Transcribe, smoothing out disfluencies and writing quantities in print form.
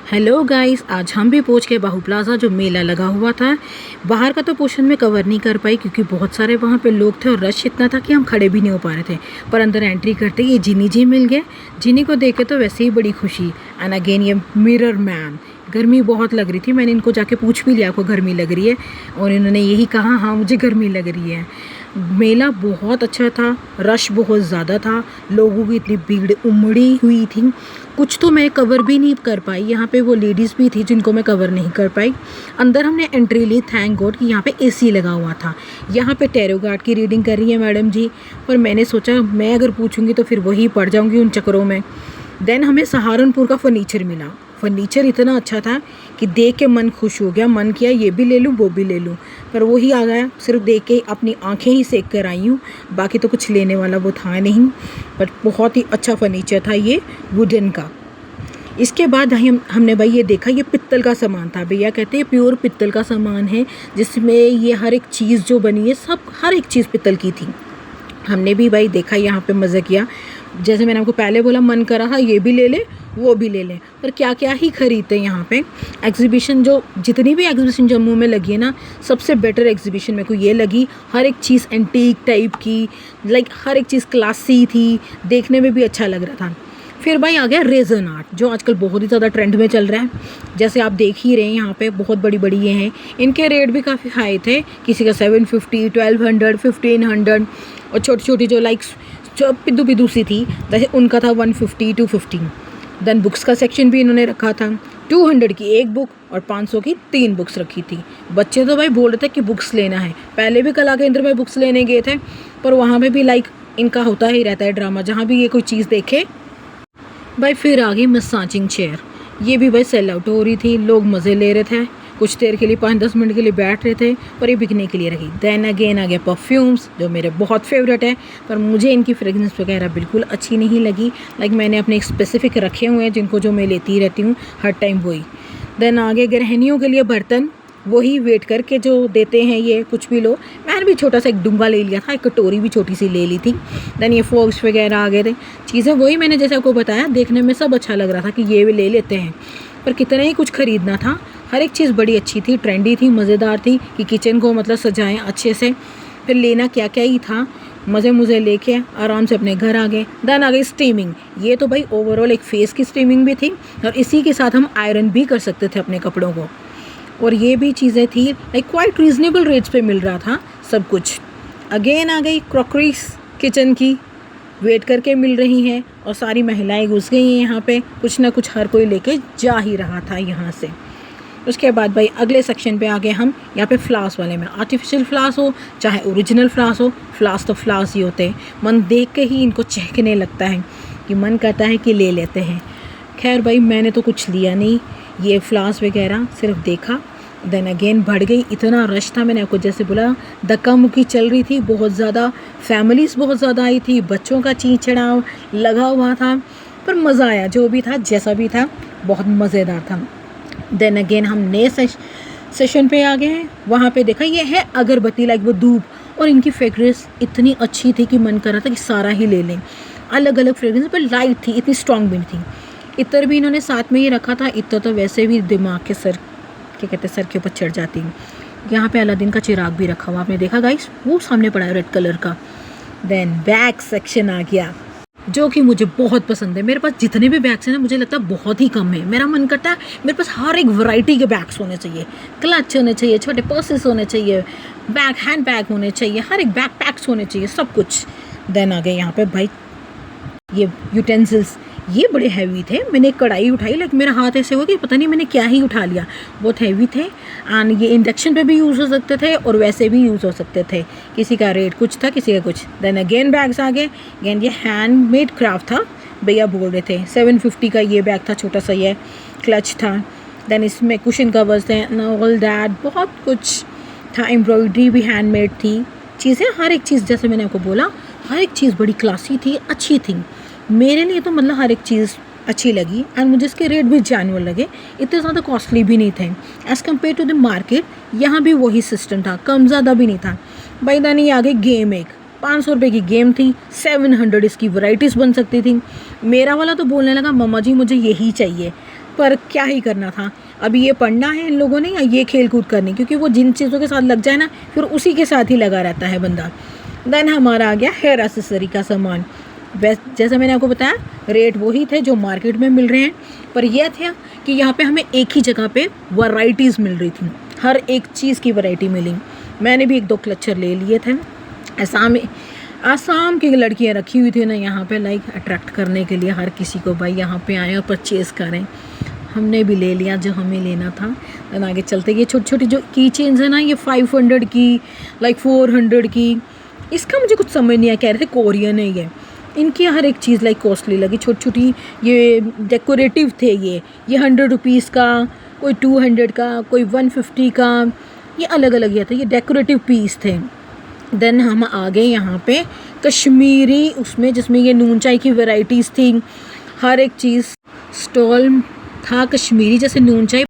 Hello guys, आज हम भी पहुंच के बाहू प्लाजा जो मेला लगा हुआ था। बाहर का तो पोर्शन में कवर नहीं कर पाई क्योंकि बहुत सारे वहाँ पे लोग थे और रश इतना था कि हम खड़े भी नहीं हो पा रहे थे। पर अंदर एंट्री करते ये जिनी जी मिल गए। जिनी को देख के तो वैसे ही बड़ी खुशी। एंड अगेन ये मिरर मैन। गर्मी बहुत लग रही थी, मैंने इनको जाके पूछ भी लिया आपको गर्मी लग रही है, और इन्होंने यही कहा हाँ मुझे गर्मी लग रही है। मेला बहुत अच्छा था, रश बहुत ज़्यादा था, लोगों की इतनी भीड़ उमड़ी हुई थी। कुछ तो मैं कवर भी नहीं कर पाई, यहाँ पे वो लेडीज़ भी थी जिनको मैं कवर नहीं कर पाई। अंदर हमने एंट्री ली, थैंक गॉड कि यहाँ पे एसी लगा हुआ था। यहाँ पे टैरो कार्ड की रीडिंग कर रही है मैडम जी, पर मैंने सोचा मैं अगर पूछूंगी तो फिर वही पड़ जाऊंगी उन चक्करों में। देन हमें सहारनपुर का फर्नीचर मिला। फर्नीचर इतना अच्छा था कि देख के मन खुश हो गया, मन किया ये भी ले लूँ वो भी ले लूँ, पर वही आ गया। सिर्फ देख के अपनी आंखें ही सेक कर आई हूँ, बाकी तो कुछ लेने वाला वो था नहीं। बट बहुत ही अच्छा फर्नीचर था ये वुडन का। इसके बाद हमने भाई ये देखा, ये पित्तल का सामान था। भैया कहते हैं प्योर पित्तल का सामान है, जिसमें ये हर एक चीज़ जो बनी है सब हर एक चीज़ पित्तल की थी। हमने भी भाई देखा, यहाँ पे मज़ा किया। जैसे मैंने आपको पहले बोला, मन कर रहा ये भी ले ले वो भी ले लें, पर क्या क्या ही खरीदते हैं यहाँ पे। एग्जीबिशन जो जितनी भी एग्जीबिशन जम्मू में लगी है ना, सबसे बेटर एग्जीबिशन मेरे को ये लगी। हर एक चीज़ एंटीक टाइप की, लाइक हर एक चीज़ क्लासी थी, देखने में भी अच्छा लग रहा था। फिर भाई आ गया रेजन आर्ट, जो आजकल बहुत ही ज़्यादा ट्रेंड में चल रहा है। जैसे आप देख ही रहे हैं, यहाँ पे बहुत बड़ी बड़ी ये हैं, इनके रेट भी काफ़ी हाई थे। किसी का 750, 1200, 1500, और छोटी छोटी जो लाइक्स जो पिद्दू पिद्दू सी थी, जैसे उनका था 150, 250। देन बुक्स का सेक्शन भी इन्होंने रखा था। 200 की एक बुक और 500 की 3 बुक्स रखी थी। बच्चे तो भाई बोल रहे थे कि बुक्स लेना है। पहले भी कला केंद्र में बुक्स लेने गए थे, पर वहाँ पे भी लाइक इनका होता ही रहता है ड्रामा, जहाँ भी ये कोई चीज़ देखे। भाई फिर आ गई मसाजिंग चेयर। ये भी भाई सेल आउट हो रही थी, लोग मज़े ले रहे थे। कुछ देर के लिए 5-10 मिनट के लिए बैठ रहे थे, पर ये बिकने के लिए रही। देन अगेन आ गया परफ्यूम्स, जो मेरे बहुत फेवरेट है, पर मुझे इनकी फ्रेगनेंस वगैरह बिल्कुल अच्छी नहीं लगी। लाइक मैंने अपने एक स्पेसिफिक रखे हुए हैं जिनको जो मैं लेती रहती हूँ हर टाइम वही। देन आगे गृहिणियों के लिए बर्तन, वही वेट करके जो देते हैं, ये कुछ भी लो। मैंने भी छोटा सा एक डूंगा ले लिया था, एक कटोरी भी छोटी सी ले ली थी। देन ये फोक्स वगैरह आ गए थे, चीज़ें वही मैंने जैसे आपको बताया, देखने में सब अच्छा लग रहा था कि ये भी ले लेते हैं, पर कितना ही कुछ ख़रीदना था। हर एक चीज़ बड़ी अच्छी थी, ट्रेंडी थी, मज़ेदार थी कि किचन को मतलब सजाएं अच्छे से। फिर लेना क्या क्या ही था, मज़े मुझे लेके आराम से अपने घर आ गए। देन आ गई स्टीमिंग। ये तो भाई ओवरऑल एक फेस की स्टीमिंग भी थी, और इसी के साथ हम आयरन भी कर सकते थे अपने कपड़ों को। और ये भी चीज़ें थी, लाइक क्वाइट रीज़नेबल रेट्स पे मिल रहा था सब कुछ। अगेन आ गई क्रॉकरीज, किचन की वेट करके मिल रही हैं, और सारी महिलाएं घुस गई हैं यहाँ पे। कुछ ना कुछ हर कोई लेके जा ही रहा था यहाँ से। उसके बाद भाई अगले सेक्शन पे आ गए हम, यहाँ पे फ्लावर्स वाले में। आर्टिफिशियल फ्लावर्स हो चाहे ओरिजिनल फ्लावर्स हो, फ्लावर्स तो फ्लावर्स ही होते हैं। मन देख के ही इनको चहकने लगता है कि मन करता है कि ले लेते हैं। खैर भाई मैंने तो कुछ लिया नहीं, ये फ्लावर्स वगैरह सिर्फ देखा। देन अगेन बढ़ गई, इतना रश था, मैंने आपको जैसे बोला धक्का मुक्की चल रही थी बहुत ज़्यादा। फैमिलीज़ बहुत ज़्यादा आई थी, बच्चों का चींचड़ा लगा हुआ था, पर मज़ा आया। जो भी था जैसा भी था, बहुत मज़ेदार था। देन अगेन हम नए सेशन पे आ गए हैं। वहाँ पे देखा ये है अगरबत्ती, लाइक वो धूप, और इनकी फ्रेग्रेंस इतनी अच्छी थी कि मन कर रहा था कि सारा ही ले लें। अलग अलग फ्रेग्रेंस, पर लाइट थी, इतनी स्ट्रॉन्ग भी नहीं थी। इत्र भी इन्होंने साथ में ही रखा था। इत्र तो वैसे भी दिमाग के सर, क्या कहते हैं, सर के ऊपर चढ़ जाती है। यहाँ पे अलादीन का चिराग भी रखा हुआ, आपने देखा गाइस, वो सामने पड़ा है रेड कलर का। देन बैग सेक्शन आ गया, जो कि मुझे बहुत पसंद है। मेरे पास जितने भी बैग्स हैं ना, मुझे लगता है बहुत ही कम है। मेरा मन करता है मेरे पास हर एक वैरायटी के बैग्स होने चाहिए। क्लच होने चाहिए, छोटे पर्सेस होने चाहिए, बैग हैंड बैग होने चाहिए, हर एक बैग पैक्स होने चाहिए, सब कुछ। देन आ गए यहाँ पे भाई ये यूटेंसिल्स, ये बड़े हैवी थे। मैंने एक कढ़ाई उठाई, लाइक मेरा हाथ ऐसे हो गया, पता नहीं मैंने क्या ही उठा लिया। बहुत हैवी थे, एंड ये इंडक्शन पे भी यूज़ हो सकते थे और वैसे भी यूज़ हो सकते थे। किसी का रेट कुछ था, किसी का कुछ। देन अगेन बैग्स आ गए। अगेन ये हैंडमेड क्राफ्ट था, भैया बोल रहे थे। 750 का ये बैग था, छोटा सा ये क्लच था। देन इसमें कुशन कवर्स थे, ऑल दैट, बहुत कुछ था। एम्ब्रॉयडरी भी हैंडमेड थी, चीज़ें हर एक चीज़, जैसे मैंने आपको बोला, हर एक चीज़ बड़ी क्लासी थी, अच्छी थी। मेरे लिए तो मतलब हर एक चीज़ अच्छी लगी, एंड मुझे इसके रेट भी जेन्युइन लगे, इतने ज़्यादा कॉस्टली भी नहीं थे as compared to the market. यहाँ भी वही सिस्टम था, कम ज़्यादा भी नहीं था। भाई दानी आगे गेम, एक 500 रुपये की गेम थी, 700 इसकी वैराइटीज़ बन सकती थी। मेरा वाला तो बोलने लगा मम्मा जी मुझे यही चाहिए, पर क्या ही करना था, अभी ये पढ़ना है इन लोगों ने या ये खेल कूद करनी, क्योंकि वो जिन चीज़ों के साथ लग जाए ना फिर उसी के साथ ही लगा रहता है बंदा। देन हमारा आ गया हेयर एक्सेसरी का सामान। जैसा मैंने आपको बताया रेट वही थे जो मार्केट में मिल रहे हैं, पर यह था कि यहाँ पे हमें एक ही जगह पे वैरायटीज़ मिल रही थी, हर एक चीज़ की वैरायटी मिली। मैंने भी 1-2 क्लचर ले लिए थे। आसाम की लड़कियाँ रखी हुई थी ना यहाँ पे, लाइक अट्रैक्ट करने के लिए हर किसी को, भाई यहाँ पे आए और परचेज़ करें। हमने भी ले लिया जो हमें लेना था। देन आगे चलते, ये छोटी छोटी जो की चेन्स है ना, ये 500 की, लाइक 400 की, इसका मुझे कुछ समझ नहीं आया, कह रहे थे कोरियन है ये। इनकी हर एक चीज़ लाइक कॉस्टली लगी, छोटी छोटी ये डेकोरेटिव थे। ये 100 रुपीज़ का, कोई 200 का, कोई 150 का, ये अलग अलग ये थे, ये डेकोरेटिव पीस थे। देन हम आ गए यहाँ पे कश्मीरी उसमें, जिसमें ये नून चाय की वैरायटीज़ थी, हर एक चीज़ स्टॉल था कश्मीरी, जैसे नून चाय